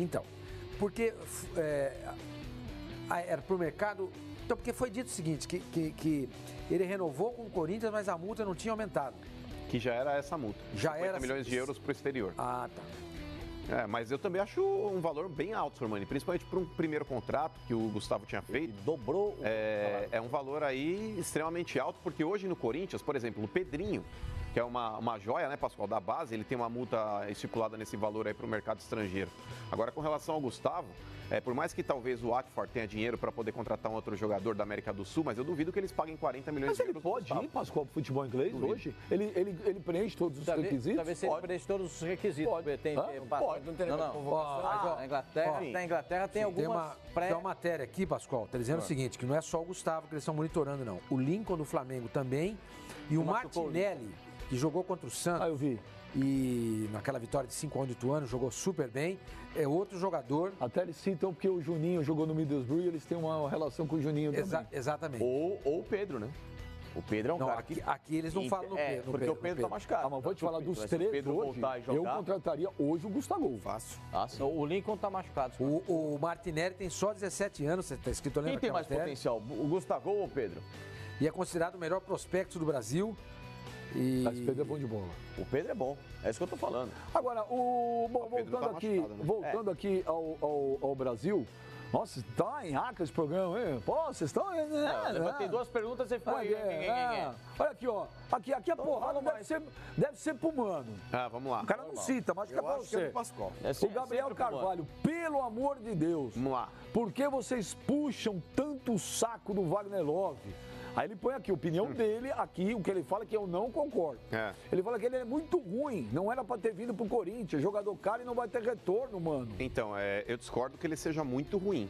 Então, porque era pro mercado... Então, porque foi dito o seguinte, que ele renovou com o Corinthians, mas a multa não tinha aumentado. Que já era essa multa. Já 50 era... milhões de euros para o exterior. Ah, tá. Mas eu também acho um valor bem alto, Sormani, principalmente para um primeiro contrato que o Gustavo tinha feito. Ele dobrou. É um valor aí extremamente alto, porque hoje no Corinthians, por exemplo, o Pedrinho, que é uma joia, né, Pascoal, da base, ele tem uma multa estipulada nesse valor aí para o mercado estrangeiro. Agora, com relação ao Gustavo, por mais que talvez o Watford tenha dinheiro para poder contratar um outro jogador da América do Sul, mas eu duvido que eles paguem 40 milhões de euros. Mas ele pode ir, Pascoal, para o futebol inglês hoje? Ele preenche todos os requisitos? Talvez ele preenche todos os requisitos. Pode. Pode. Não tem convocação. Na Inglaterra tem algumas Tem uma matéria aqui, Pascoal, tá dizendo o seguinte, que não é só o Gustavo que eles estão monitorando, não. O Lincoln do Flamengo também e o Martinelli, que jogou contra o Santos. Eu vi. E naquela vitória de 5-1 de Ituano, jogou super bem. É outro jogador. Até eles citam porque o Juninho jogou no Middlesbrough e eles têm uma relação com o Juninho também. Exatamente. Ou o Pedro, né? O Pedro é um cara que... Aqui eles não falam no Pedro. Porque o Pedro tá machucado. Mas vou te falar dos três hoje, eu contrataria hoje o Gustavo. Fácil. O Lincoln tá machucado. O Martinelli tem só 17 anos, você tá escrito ali. Quem tem mais potencial, o Gustavo ou o Pedro? E é considerado o melhor prospecto do Brasil. Mas o Pedro é bom de bola. O Pedro é bom, é isso que eu tô falando. Agora, voltando aqui ao Brasil, nossa, tá em raca esse programa, hein? Pô, vocês estão... Tem duas perguntas e ficou aí. Olha aqui, ó. Aqui a porrada deve ser pro Mano. Vamos lá. O cara não cita, mas fica pra você. O Gabriel Carvalho, pelo amor de Deus. Vamos lá. Por que vocês puxam tanto o saco do Wagner Love? Aí ele põe aqui a opinião dele, aqui, o que ele fala que eu não concordo. Ele fala que ele é muito ruim, não era pra ter vindo pro Corinthians, jogador caro e não vai ter retorno, mano. Então, eu discordo que ele seja muito ruim.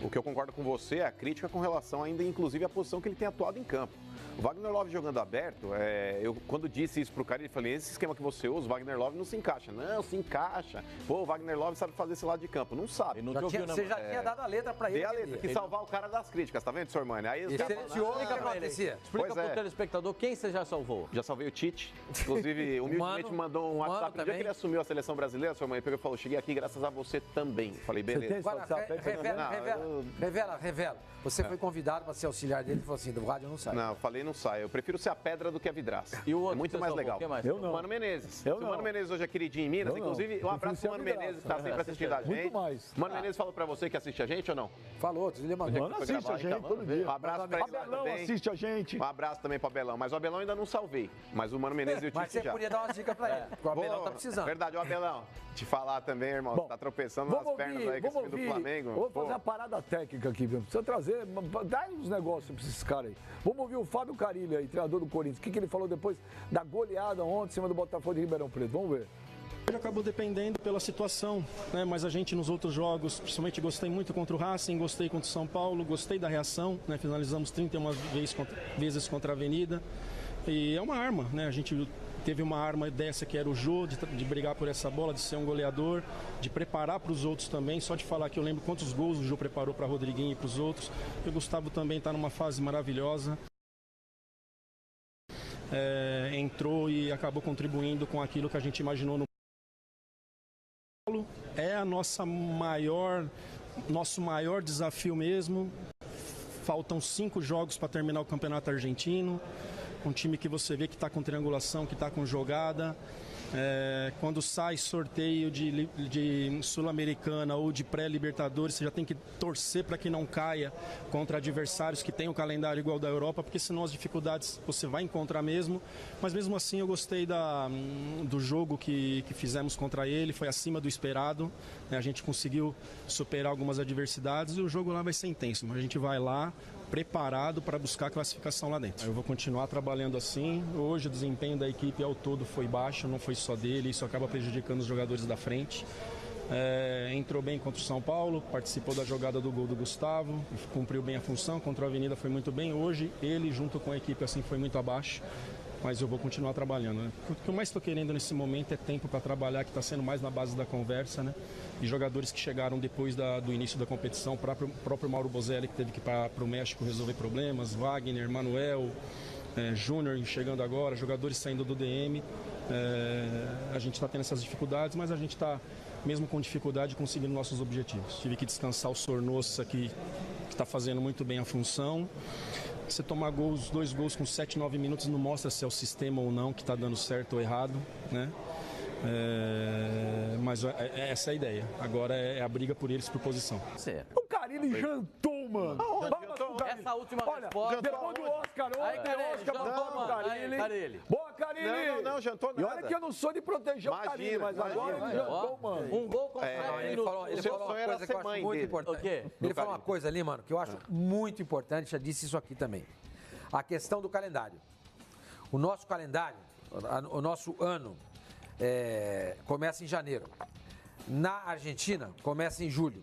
O que eu concordo com você é a crítica com relação ainda, inclusive, à posição que ele tem atuado em campo. O Wagner Love jogando aberto, eu quando disse isso pro cara, ele falou, esse esquema que você usa, o Wagner Love não se encaixa. Não, se encaixa. Pô, o Wagner Love sabe fazer esse lado de campo. Não sabe. Você já tinha dado a letra pra ele. Dei a letra, que salvar o cara das críticas, tá vendo, Sormani? Aí os caras Explica pro telespectador quem você já salvou. Já salvei o Tite. Inclusive, humildemente me mandou um WhatsApp no dia que ele assumiu a seleção brasileira, Sormani, pegou e falou, cheguei aqui graças a você também. Falei, beleza. Revela. Você foi convidado para ser auxiliar dele e falou assim, do rádio eu não saio. Não, falei não saio. Eu prefiro ser a pedra do que a vidraça. E o outro é muito mais legal. Eu não. Mano Menezes. Eu o não. Mano Menezes hoje é queridinho em Minas. Inclusive, um abraço pro Mano Menezes, que tá sempre assistindo a gente. Muito mais. Mano Menezes falou pra você que assiste a gente ou não? Falou, ele mandou. Mano assiste a gente todo dia. Um abraço pra ele Abelão também. assiste a gente. Um abraço também pro Abelão. Mas o Abelão ainda não salvei. Mas o Mano Menezes e o Tite já. Mas você podia dar uma dica pra ele, porque o Abelão tá precisando. Verdade, o Abelão. Te falar também, irmão. Você tá tropeçando nas pernas aí com esse time do Flamengo. Vou fazer uma parada técnica aqui, viu? Precisa trazer, dá uns negócios pra esses caras aí. Vamos ouvir o Fábio Carilli aí, treinador do Corinthians. O que ele falou depois da goleada ontem em cima do Botafogo de Ribeirão Preto? Vamos ver. Ele acabou dependendo pela situação, né? Mas a gente nos outros jogos, principalmente gostei muito contra o Racing, gostei contra o São Paulo, gostei da reação, né? Finalizamos 31 vezes contra a Avenida e é uma arma, né? A gente teve uma arma dessa que era o Jô, de brigar por essa bola, de ser um goleador, de preparar para os outros também. Só de falar que eu lembro quantos gols o Jô preparou para Rodriguinho e para os outros. E o Gustavo também está numa fase maravilhosa. Entrou e acabou contribuindo com aquilo que a gente imaginou no Paulo. É a nosso maior desafio mesmo. Faltam 5 jogos para terminar o Campeonato Argentino. Um time que você vê que está com triangulação, que está com jogada. Quando sai sorteio de Sul-Americana ou de pré-Libertadores, você já tem que torcer para que não caia contra adversários que têm o calendário igual da Europa, porque senão as dificuldades você vai encontrar mesmo. Mas mesmo assim eu gostei do jogo que fizemos contra ele, foi acima do esperado, né? A gente conseguiu superar algumas adversidades e o jogo lá vai ser intenso, mas a gente vai lá preparado para buscar a classificação lá dentro. Eu vou continuar trabalhando assim. Hoje o desempenho da equipe ao todo foi baixo, não foi só dele, isso acaba prejudicando os jogadores da frente. Entrou bem contra o São Paulo, participou da jogada do gol do Gustavo, cumpriu bem a função, contra a Avenida foi muito bem. Hoje ele junto com a equipe assim foi muito abaixo. Mas eu vou continuar trabalhando, né? O que eu mais estou querendo nesse momento é tempo para trabalhar, que está sendo mais na base da conversa, né? E jogadores que chegaram depois do início da competição, o próprio Mauro Bozelli, que teve que ir para o México resolver problemas, Wagner, Manuel, Júnior chegando agora, jogadores saindo do DM. A gente está tendo essas dificuldades, mas a gente está mesmo com dificuldade, conseguindo nossos objetivos. Tive que descansar o Sornosa, que está fazendo muito bem a função. Você tomar gols, 2 gols com 7, 9 minutos não mostra se é o sistema ou não que está dando certo ou errado, né? Mas essa é a ideia. Agora é a briga por eles por posição. O Carille jantou, mano. Essa última resposta. Depois do Oscar, Carille. Boa, Carille. Não, jantou nada. E olha que eu não sou de proteger o Carille, mas agora ele jantou, mano. Um gol com 7 minutos. Ele falou uma coisa que eu acho muito importante. Ele falou uma coisa ali, mano, que eu acho muito importante. Já disse isso aqui também. A questão do calendário. O nosso calendário, o nosso ano, começa em janeiro. Na Argentina, começa em julho.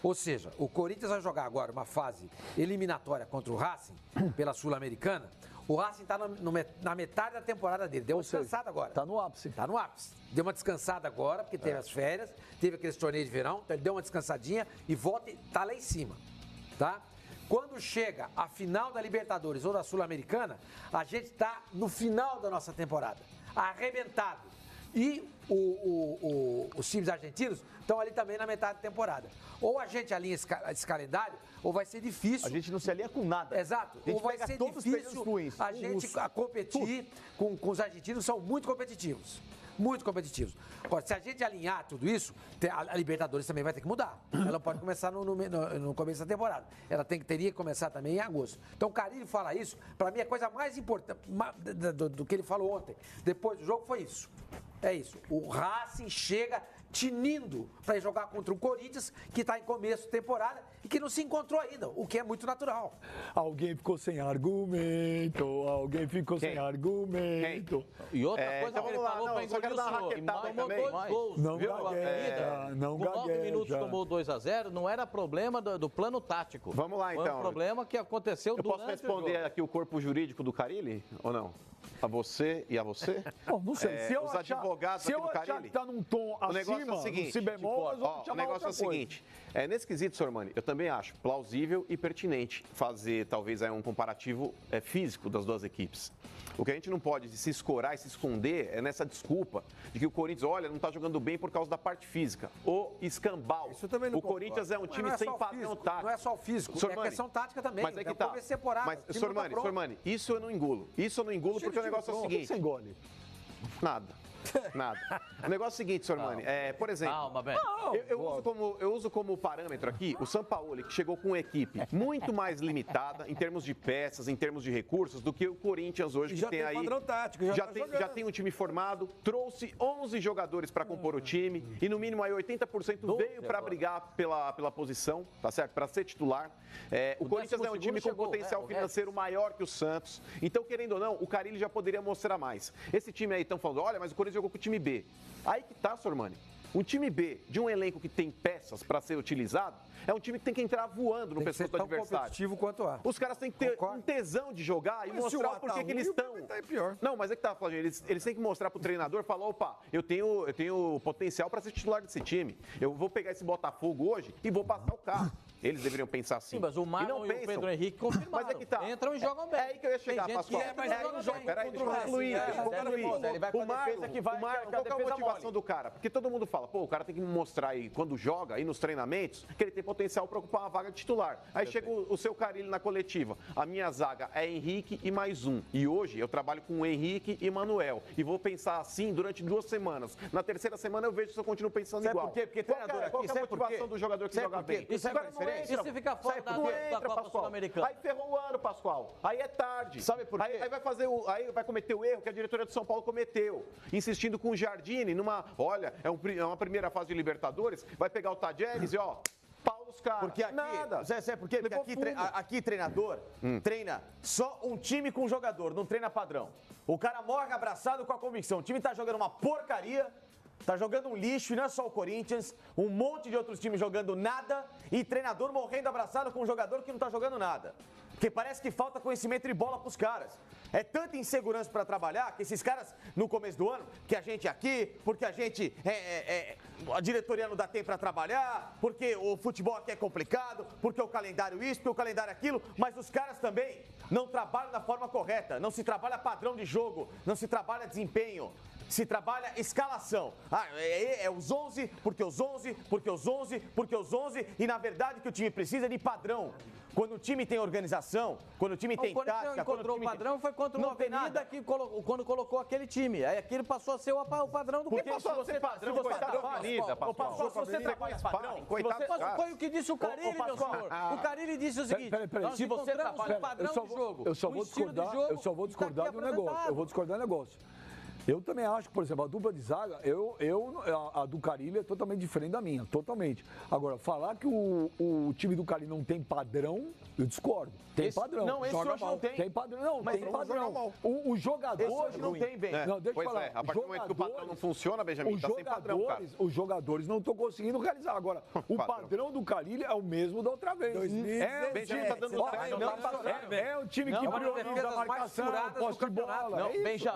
Ou seja, o Corinthians vai jogar agora uma fase eliminatória contra o Racing, pela Sul-Americana. O Racing está na metade da temporada dele. Deu uma descansada agora. Está no ápice. Está no ápice. Deu uma descansada agora, porque teve as férias, teve aqueles torneios de verão, então ele deu uma descansadinha e volta e está lá em cima. Tá? Quando chega a final da Libertadores ou da Sul-Americana, a gente está no final da nossa temporada, arrebentado. E os times argentinos estão ali também na metade da temporada. Ou a gente alinha esse calendário, ou vai ser difícil. A gente não se alinha com nada. Exato. Ou vai ser difícil a gente competir com os argentinos, são muito competitivos. Muito competitivos. Agora, se a gente alinhar tudo isso, a Libertadores também vai ter que mudar. Ela pode começar no começo da temporada. Ela teria que começar também em agosto. Então, o Carille fala isso, para mim, a coisa mais importante do que ele falou ontem, depois do jogo, foi isso. É isso. O Racing chega tinindo para jogar contra o Corinthians, que está em começo de temporada e que não se encontrou ainda, o que é muito natural. Alguém ficou sem argumento, alguém ficou sem argumento. E outra coisa que ele falou para engolir o senhor, tomou 2 gols. Não gagueja, não gagueja. Com 9 minutos tomou 2-0, não era problema do plano tático. Vamos lá, então. Foi um problema que aconteceu durante o jogo. Eu posso responder aqui o corpo jurídico do Carille, ou não? A você e a você? Bom, não sei. Se eu os advogados aqui do Carille, achar que tá num tom acima, seguinte, si bemol, o negócio é o seguinte. Nesse quesito, Sormani, eu também acho plausível e pertinente fazer, talvez, um comparativo físico das duas equipes. O que a gente não pode se escorar e se esconder é nessa desculpa de que o Corinthians, olha, não está jogando bem por causa da parte física. O escambau. Isso também não o Corinthians é um time sem padrão tático. Não é só o físico, Sormani, é questão tática também. Mas é que tá. Mas, Sormani, isso eu não engulo. Isso eu não engulo porque o negócio é o seguinte. O que você engole? Nada. O negócio é o seguinte, Sormani, por exemplo, eu uso como parâmetro aqui o Sampaoli, que chegou com uma equipe muito mais limitada em termos de peças, em termos de recursos, do que o Corinthians hoje, que tem aí. Padrão tático, já tem um time formado, trouxe 11 jogadores para compor o time e no mínimo aí 80% veio para brigar pela posição, tá certo? Para ser titular. O Corinthians é um time com potencial financeiro maior que o Santos. Então, querendo ou não, o Carille já poderia mostrar mais. Esse time aí estão falando, olha, mas o Corinthians jogou com o time B. Aí que tá, Sormani. Um time B, de um elenco que tem peças para ser utilizado, é um time que tem que entrar voando no pescoço do adversário. Competitivo quanto a. Os caras têm que ter um tesão de jogar e mostrar o porquê que eles estão. Não, mas é que tá, Flávio, eles têm que mostrar pro treinador, falar, opa, eu tenho potencial para ser titular desse time. Eu vou pegar esse Botafogo hoje e vou passar o carro. Eles deveriam pensar assim. Sim, mas o Marlon e o Pedro Henrique confirmaram. Mas é que tá. Entram e jogam bem. É aí que eu ia chegar, Pascoal. Peraí, deixa eu concluir. Ele vai com a defesa que vai... O Marlon, qual é a motivação do cara? Porque todo mundo fala, pô, o cara tem que mostrar aí, quando joga, aí nos treinamentos, que ele tem potencial para ocupar uma vaga de titular. Aí chega o seu Carille na coletiva. A minha zaga é Henrique e mais um. E hoje eu trabalho com o Henrique e Manuel. E vou pensar assim durante 2 semanas. Na terceira semana eu vejo se eu continuo pensando igual. Por quê? Porque treinador aqui, qual é a motivação do jogador que joga bem? Isso se fica fora da Copa Sul-Americana. Aí ferrou o ano, Pascoal. Aí é tarde. Sabe por quê? Aí vai cometer o erro que a diretoria do São Paulo cometeu. Insistindo com o Jardine numa... Olha, é uma primeira fase de Libertadores. Vai pegar o Tadjeres e, pau nos caras. Porque aqui... Nada. Sabe por quê? Porque aqui treinador treina só um time com jogador, não treina padrão. O cara morre abraçado com a convicção. O time tá jogando uma porcaria... Tá jogando um lixo, e não é só o Corinthians, um monte de outros times jogando nada e treinador morrendo abraçado com um jogador que não tá jogando nada. Porque parece que falta conhecimento de bola pros caras. É tanta insegurança para trabalhar que esses caras, no começo do ano, que a gente aqui, porque a gente a diretoria não dá tempo para trabalhar, porque o futebol aqui é complicado, porque o calendário isso, porque o calendário aquilo, mas os caras também não trabalham da forma correta, não se trabalha padrão de jogo, não se trabalha desempenho. se trabalha escalação. É os 11, porque os 11, porque os 11, porque os 11. E na verdade o que o time precisa é de padrão. Quando o time tem organização, quando o time tem tática... Quando encontrou o padrão foi contra o Avenida quando colocou aquele time. Aí aquilo passou a ser o padrão do que passou a ser padrão. Se você trabalha padrão... Foi o que disse o Carille, meu senhor. O Carille disse o seguinte, se você trabalha padrão do jogo. Eu só vou discordar de um negócio. Eu vou discordar de um negócio. Eu também acho que, por exemplo, a dupla de zaga, a do Carille é totalmente diferente da minha, totalmente. Agora, falar que o time do Carille não tem padrão, eu discordo. Tem padrão. Não, esse hoje não tem. Tem padrão, não, mas tem padrão. O jogador... Esse hoje não tem, bem. Não, deixa eu falar. A partir do momento que o padrão não funciona, Benjamin, tá sem padrão, cara. Os jogadores não estão conseguindo realizar. Agora, o padrão do Carille é o mesmo da outra vez. Benjamin tá dando certo. É um time que prioriza a marcação, posse de bola.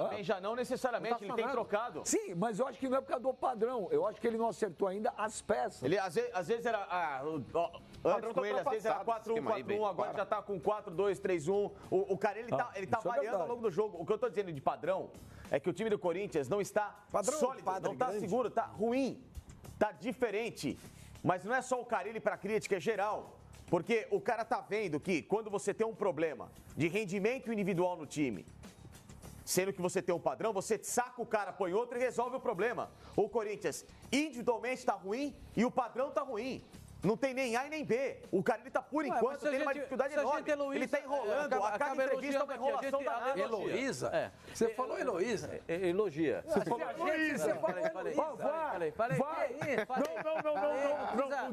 Benja não necessariamente, ele tem trocado. Sim, mas eu acho que não é por causa do padrão. Eu acho que ele não acertou ainda as peças. Ele, às vezes era... Antes com ele, às vezes era 4-1-4-1, agora já tá com 4-2-3-1. O cara, ele tá variando ao longo do jogo. O que eu tô dizendo de padrão é que o time do Corinthians não está sólido, não tá seguro, tá ruim, tá diferente. Mas não é só o Carille pra crítica, é geral. Porque o cara tá vendo que quando você tem um problema de rendimento individual no time, sendo que você tem um padrão, você saca o cara, põe outro e resolve o problema. O Corinthians individualmente tá ruim e o padrão tá ruim. Não tem nem A e nem B. O cara, ele tá, por enquanto, tendo uma dificuldade enorme. Ele tá enrolando. A cada entrevista é uma enrolação da Heloísa? Você falou Heloísa? Elogia. Você falou Heloísa. Não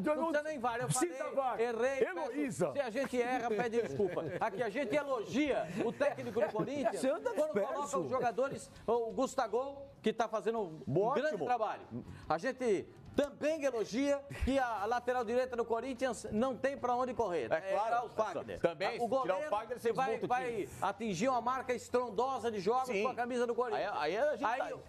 precisa nem VAR. Eu falei, errei. Heloísa. Se a gente erra, pede desculpa. Aqui a gente elogia o técnico do Corinthians quando coloca os jogadores, o Gustavo, que está fazendo um grande trabalho. A gente também elogia que a lateral direita do Corinthians não tem para onde correr. É claro. O Fagner. Também, o goleiro vai atingir uma marca estrondosa de jogos com a camisa do Corinthians. Aí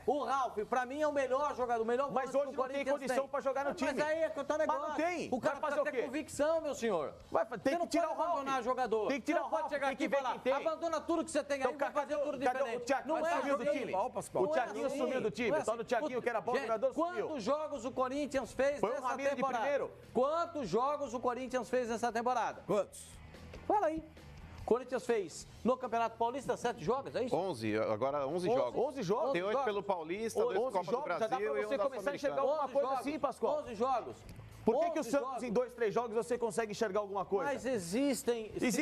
o Ralf, para mim, é o melhor jogador, o melhor volante do Corinthians. Mas hoje não tem condição para jogar no time. Mas aí é que eu tô negócio. Mas não tem. O cara precisa ter convicção, meu senhor. Tem que tirar o Ralf. Abandonar jogador. Tem que tirar o Ralf. Pode chegar aqui e falar, abandona tudo que você tem aí, vai fazer tudo diferente. Não é sumiu do time. O Thiaguinho sumiu do time. Só do Thiaguinho, que era bom jogador, sumiu. Quantos jogos o Corinthians fez nessa temporada? Quantos jogos o Corinthians fez nessa temporada? Quantos? Fala aí. O Corinthians fez no Campeonato Paulista 7 jogos, é isso? 11, agora 11 jogos. 11 jogos? Tem 8 pelo Paulista, 2 Copa do Brasil já dá pra você começar a enxergar alguma coisa assim, Pascoal? 11 jogos. Por que o Santos, em 2, 3 jogos, você consegue enxergar alguma coisa? Mas existe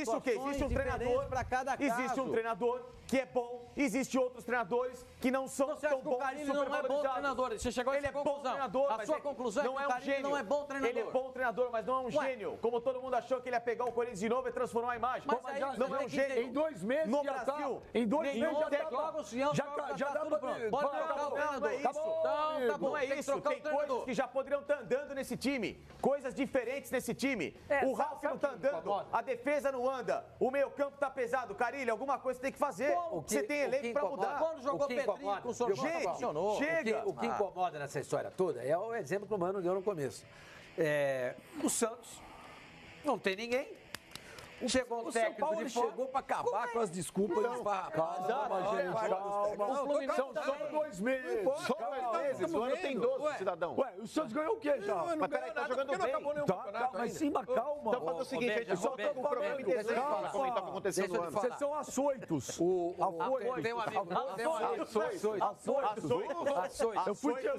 o quê? Existe um treinador para cada caso. Existe um treinador que é bom, existe outros treinadores que não são tão bons. O Carille não é bom treinador. Você chegou a essa conclusão. Bom treinador, a sua conclusão não é que o Carille não é bom treinador. Ele é bom treinador, mas não é um gênio. Como todo mundo achou que ele ia pegar o Corinthians de novo e transformar a imagem. Mas não é um gênio. Em 2 meses no Brasil. Em 2 meses já tá tudo pronto. Pode trocar o treinador. Não é isso. Não é isso. Tem coisas que já poderiam estar andando nesse time. Coisas diferentes nesse time. O Ralf não tá andando. A defesa não anda. O meio-campo tá pesado. Carille, alguma coisa você tem que fazer. Você tem elenco pra mudar. Quando jogou Pedrinho com o Sornosa, funcionou. Chega. O que incomoda nessa história toda é o exemplo que o Mano deu no começo. O Santos não tem ninguém. Chegou um técnico de fora. Chegou para acabar com as desculpas. Calma, gente, calma. São só 2 meses. Só 2 meses. O ano tem 12, cidadão. Ué, o Santos ganhou o quê já? Mas peraí, tá jogando bem. Não acabou nenhum campeonato. Mas sim, mas calma. Então faz o seguinte, a gente só tá com o programa em dezembro para comentar o que aconteceu no ano. Vocês são açoitos. Tem um amigo. Eu fui te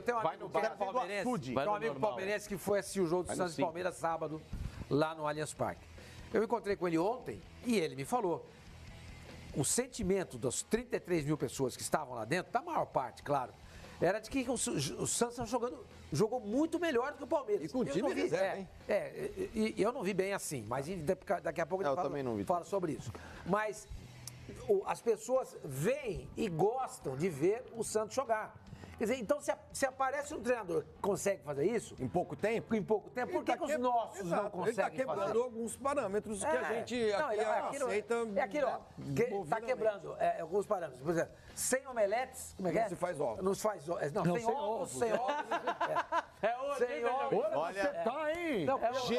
Tem um amigo palmeirense que foi assistir o jogo do Santos e Palmeiras sábado lá no Allianz Parque. Eu encontrei com ele ontem e ele me falou. O sentimento das 33 mil pessoas que estavam lá dentro, da maior parte, claro, era de que o Santos jogou muito melhor do que o Palmeiras. E com o time reserva, hein? E eu não vi bem assim, mas daqui a pouco a gente fala sobre isso. Mas as pessoas veem e gostam de ver o Santos jogar. Quer dizer, então se aparece um treinador que consegue fazer isso... Em pouco tempo? Por que os nossos não conseguem fazer? Ele está quebrando alguns parâmetros que a gente aceita... É aquilo, ó. Está quebrando alguns parâmetros. Por exemplo, sem omeletes... Como é que é? Não se faz ovos. Não se faz ovos. Não, sem ovos. Sem ovos. Sem ovos. Olha, você tá, hein?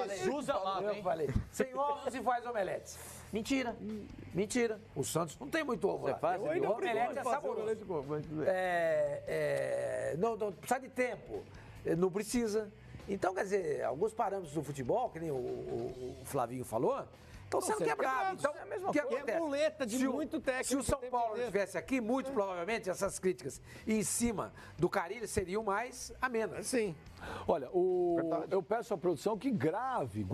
Jesus amado, hein? Eu falei. Sem ovos se faz omeletes. Mentira. Mentira. O Santos não tem muito ovo. Você faz? O omelete é saboroso. Não precisa de tempo. Não precisa. Então, quer dizer, alguns parâmetros do futebol, que nem o Flavinho falou, estão sendo quebrados. Então, o que acontece? É muleta de muito técnico. Se o São Paulo estivesse aqui, muito provavelmente essas críticas em cima do Carille seriam mais amenas. Sim. Olha, eu peço à produção que guarde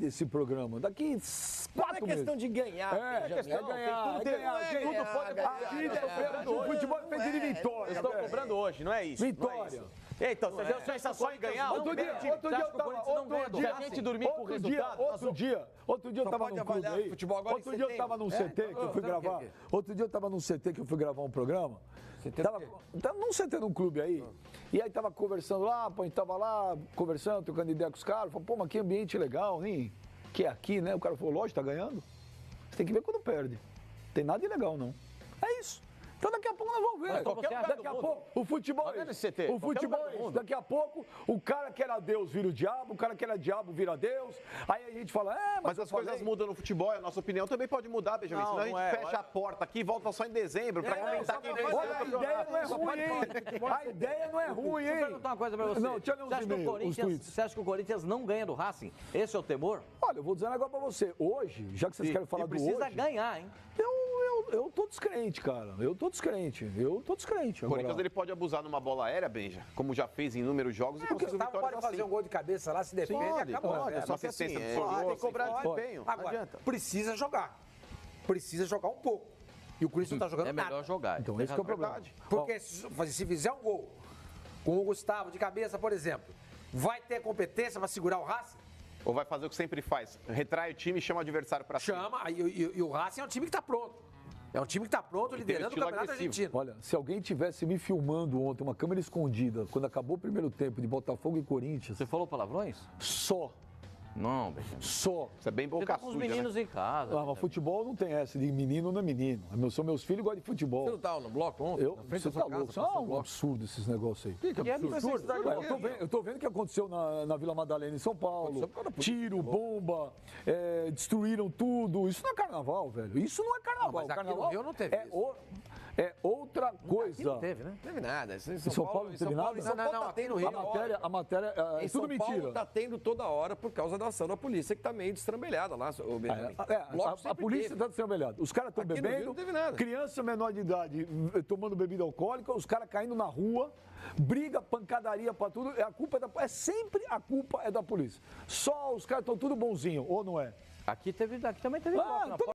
esse programa. Daqui 4 meses. Não é questão de ganhar. É questão de ganhar. Tudo pode acontecer. O futebol é feito de vitória. Eles estão cobrando hoje, não é isso? Vitória. Então, você deu sensação de ganhar? Outro dia a gente dormir com o resultado. Outro dia eu tava num clube aí. Outro dia eu tava num CT que eu fui gravar. Outro dia eu tava num CT que eu fui gravar um programa. Tava num CT num clube aí. E aí tava conversando lá, pô, a gente tava lá conversando, trocando ideia com os caras. Falei, pô, mas que ambiente legal, hein? Que é aqui, né? O cara falou, lógico, tá ganhando. Você tem que ver quando perde. Não tem nada de legal, não. É isso. Então daqui a pouco nós vamos ver. Daqui a pouco o futebol é isso. O futebol é isso. Daqui a pouco o cara que era Deus vira o diabo, o cara que era diabo vira Deus. Aí a gente fala, mas as coisas mudam no futebol, a nossa opinião também pode mudar, Benjamin. Senão a gente fecha a porta aqui e volta só em dezembro pra comentar quem vem. A ideia não é ruim, hein? A ideia não é ruim, hein? Deixa eu perguntar uma coisa pra você. Não, deixa eu ler Você acha que o Corinthians não ganha do Racing? Esse é o temor? Olha, eu vou dizer um negócio pra você. Hoje, já que vocês querem falar do hoje... precisa ganhar, hein? Eu tô descrente, cara. Eu tô descrente. O Corinthians ele pode abusar numa bola aérea, Benja, como já fez em inúmeros jogos e conseguiu vitórias pode fazer um gol de cabeça lá, se defende, acabou. Só que assim, tem que cobrar desempenho. Agora, precisa jogar. Precisa jogar um pouco. E o Corinthians não tá jogando nada. É melhor jogar. Então esse que é o problema. Porque se fizer um gol com o Gustavo de cabeça, por exemplo, vai ter competência para segurar o Racing? Ou vai fazer o que sempre faz? Retrai o time e chama o adversário para cima. Chama, e o Racing é um time que tá pronto. É um time que está pronto, liderando o Campeonato Argentino. Olha, se alguém tivesse me filmando ontem, uma câmera escondida, quando acabou o primeiro tempo de Botafogo e Corinthians... Você falou palavrões? Só. Não, Benjamin. Só. Isso é bem boca suja, com os meninos em casa. Mas futebol não tem essa de menino não é menino. Meus filhos gostam de futebol. Você não estava no bloco ontem? Você tá louco. Isso é um absurdo esses negócios aí. Que absurdo? Eu tô vendo o que aconteceu na Vila Madalena, em São Paulo. Tiro, bomba, destruíram tudo. Isso não é carnaval, velho. Isso não é carnaval. Mas aqui no Rio não teve isso. É outra coisa. Aqui não teve, né? Não teve nada. Em São Paulo não teve nada? Não, aqui no Rio. A matéria é tudo mentira. São Paulo tá tendo toda hora por causa da ação da polícia, que tá meio destrambelhada lá, o Benjamin. A polícia tá destrambelhada. Os caras estão bebendo, não teve nada. Criança menor de idade tomando bebida alcoólica, os caras caindo na rua, briga, pancadaria pra tudo. Sempre a culpa é da polícia. Só os caras estão tudo bonzinho, ou não é? Aqui também teve bloco.